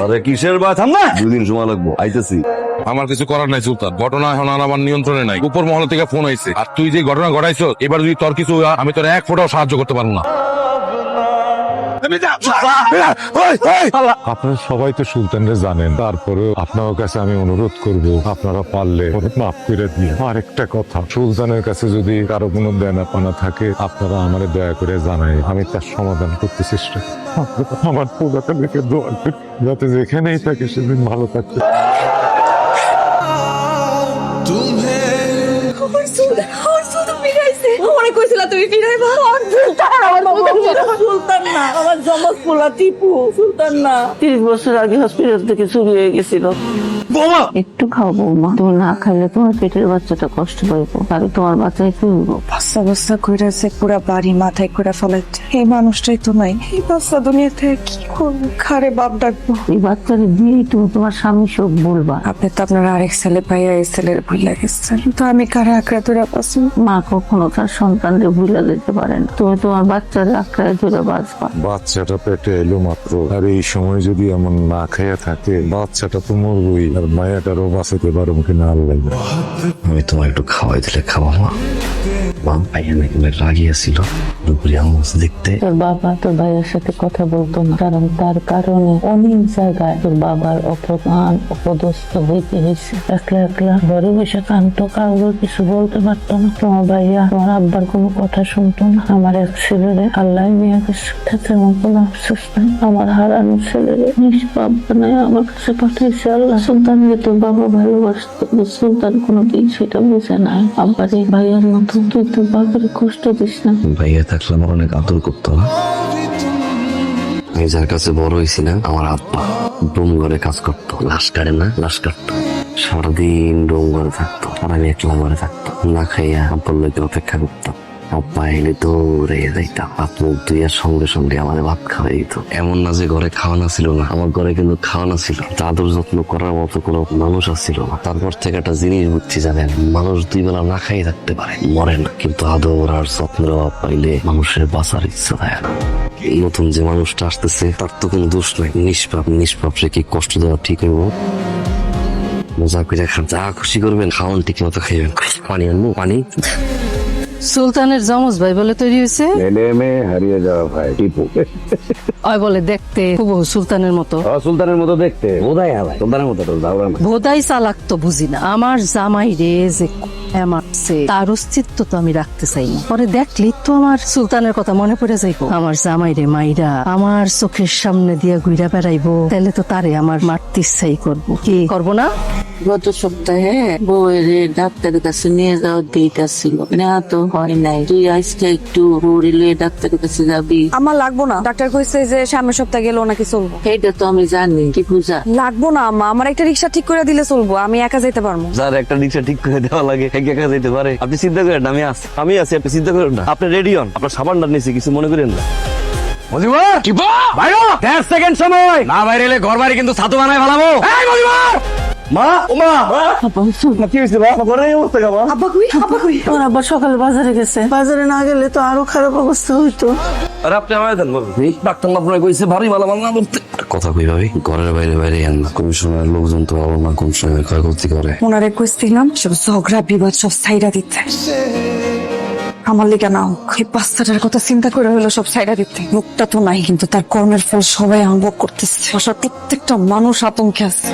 আরে কিসের বা থাম না, 2 দিন সময় লাগবো, আইতেছি। আমার কিছু করার নাই সুলতান, ঘটনা এখন আর আমার নিয়ন্ত্রণে নাই। উপর মহল থেকে ফোন আইছে, আর তুই যে ঘটনা ঘটাইছো, এবার যদি তোর কিছু হয়, আমি তোর 1 ফোঁটাও সাহায্য করতে পারবো না। আপনারা সবাই তো সুলতানরে জানেন, তারপরেও আপনার কাছে আমি অনুরোধ করব, আপনারা পারলে ওরে মাফ করে দিয়ে। আর একটা কথা, সুলতানের কাছে যদি কারো কোনো দেনা পানা থাকে, আপনারা আমারে দয়া করে জানাই, আমি তার সমাধান করতে চেষ্টা করি। আমার পুরাটা দেখে দোয়া করি, যাতে যেখানেই থাকে সেদিন ভালো থাকে। সুলতান না 30 বছর আগে হসপিটাল থেকে চুরি হয়ে গেছিল। একটু খাও বৌমা, তুমি না খাইলে তোমার পেটের বাচ্চাটা কষ্ট পাইবো, তাহলে তোমার বাচ্চাই ফিরবো। বস্তা বস্তা কইরাছে, পুরা বাড়ি মাথায় করে ফেলাচ্ছে। এই মানুষটাই তো নাই, এই বাচ্চা দুনিয়াতে কি করবো, খারে বাপ ডাকবো। এই বাচ্চারে দিয়েই তুমি তোমার স্বামী শোক বলবা। আপনি তো আপনার আরেক ছেলে পাইয়া এই ছেলের ভুলে গেছেন, তো আমি কারে আঁকড়া ধরে পাচ্ছি। মা কখনো তার সন্তানকে ভুলে যেতে পারে না, তুমি তোমার বাচ্চারে আঁকড়ায় ধরে বাঁচবা। বাচ্চাটা পেটে এলো মাত্র, আর এই সময় যদি এমন না খাইয়া থাকে, বাচ্চাটা তো মরবই, আর মায়াটারও বাঁচাতে পারবো কিনা আল্লাহ। আমি তোমার একটু খাওয়াই দিলে খাওয়া মা। মা ভাইয়া নাকি রাগিয়েছিল দুপুরে আমার দেখতে। তোর বাবা তোর ভাইয়ের সাথে কথা বলতো না, কারণ তার কারণে অনেক জায়গায় তোর বাবার অপমান অপদস্থ হইতে হয়েছে। একলা একলা ঘরে বসে কানতো, কাউকে কিছু বলতে পারতো না। তোমার ভাইয়া তোমার আব্বার কোনো কথা শুনতো না। আমার এক ছেলেরে আল্লাহ মিয়াকে শিক্ষাতে আমার কোনো আফসোস নাই। আমার হারানো ছেলেরে নিষ্পাপ বানায় আমার কাছে পাঠাইছে আল্লাহ। সুলতানকে তোর বাবা ভালোবাসতো, সুলতান কোনোদিন সেটা বুঝে নাই। আব্বারে ভাইয়ার মতো তুই তোর বাবার কষ্ট দিস না। ভাইয়া থাকলে আমার অনেক আদর করতো না। আমি যার কাছে বড় হয়েছি না, আমার আব্বা ডোম ঘরে কাজ করতো, লাশ কাটে না, লাশ কাটতো। সারাদিন ডোম ঘরে থাকতো, আর আমি একলা ঘরে থাকতাম। না খাইয়া আব্বার লোকে অপেক্ষা করতাম। আব্বা এলে দৌড়ে যাইতাম, হাত মুখ ধুইয়ার সঙ্গে সঙ্গে আমার ভাত খাওয়াই দিত। এমন না যে ঘরে খাওয়ানো ছিল না, আমার ঘরে কিন্তু খাওয়ানো ছিল। আদর যত্ন করার মতো কোনো মানুষ আসছিল না। তারপর থেকে একটা জিনিস বুঝছি, জানেন, মানুষ 2 বেলা না খাই থাকতে পারে, মরে না, কিন্তু আদর আর যত্নের অভাব পাইলে মানুষের বাঁচার ইচ্ছা থাকে না। নতুন যে মানুষটা আসতেছে তার তো কোনো দোষ নাই, নিষ্পাপ সে কি কষ্ট দেওয়া ঠিক হইব? মজা করে খান, যা খুশি করবেন, খাওয়ান ঠিক মতো খাইবেন। পানি আনবো, পানি। সুলতানের জমজ ভাই বলে তৈরি হয়েছে, মেয়ে হারিয়ে যাওয়া ভাই টিপু। ওই বলে দেখতে হুবহু সুলতানের মতো। সুলতানের মতো দেখতে, বোধাই হালাই সুলতানের মতো তো ধারণা না। ভোদাই চালাক তো বুঝি না। আমার জামাই রে যে মারছে, তার অস্তিত্ব তো আমি রাখতে চাই না। পরে দেখলি তো আমার সুলতানের কথা মনে পড়ে যাইবো। আমার জামাই রে মাইরা আমার চোখের সামনে দিয়া ঘুরা বেড়াইবো, তাহলে তো তারে আমার মারতে ইচ্ছাই করবো। কি করবো না? গত সপ্তাহে বউয়ের ডাক্তারের কাছে নিয়ে যাওয়ার ডেট আসছিল, নেওয়া তো হয় নাই। তুই আজকে একটু বউরে ডাক্তারের কাছে যাবি? আমার লাগবো না, ডাক্তার কইছে যে সামনের সপ্তাহে গেলেও নাকি চলবো। এইটা তো আমি জানি, কি পূজা লাগবো না আম্মা, আমার একটা রিক্সা ঠিক করে দিলে চলবো, আমি একা যেতে পারবো। যার একটা রিক্সা ঠিক করে দেওয়া লাগে একা যেতে পারে? আপনি চিন্তা করেন না, আমি আছি, আপনি চিন্তা করেন না। আপনি রেডি হন, আপনার সাবানটা নিয়েছি, কিছু মনে করেন না। সেকেন্ড সময় না বাইরে এলে ঘর বাড়ি কিন্তু ছাতু বানায় ফেলাবো। মা, ও মা, কি হয়েছে? তোর আব্বা সকালে বাজারে গেছে, বাজারে না গেলে তো আরো খারাপ অবস্থা হইতো। আরে আপনি আমায় দেন বলুন, ডাক্তার আপনার কইছে ভারী ভালো না বলতে। কথা কই ভাবি, ঘরের বাইরে আন না। কমিশনের লোকজন তো ভালো না, কোন সময় ক্ষয়ক্ষতি করে। ওনারে কইছিলাম সব ঝগড়া বিবাদ সব সাইডা দিতে, আমার লিগা না হোক। এই বাচ্চাটার কথা চিন্তা করে হলো সব সাইডা দিতে। মুখটা তো নাই, কিন্তু তার কর্মের ফল সবাই অনুভব করতেছে। বাসার প্রত্যেকটা মানুষ আতঙ্কে আছে।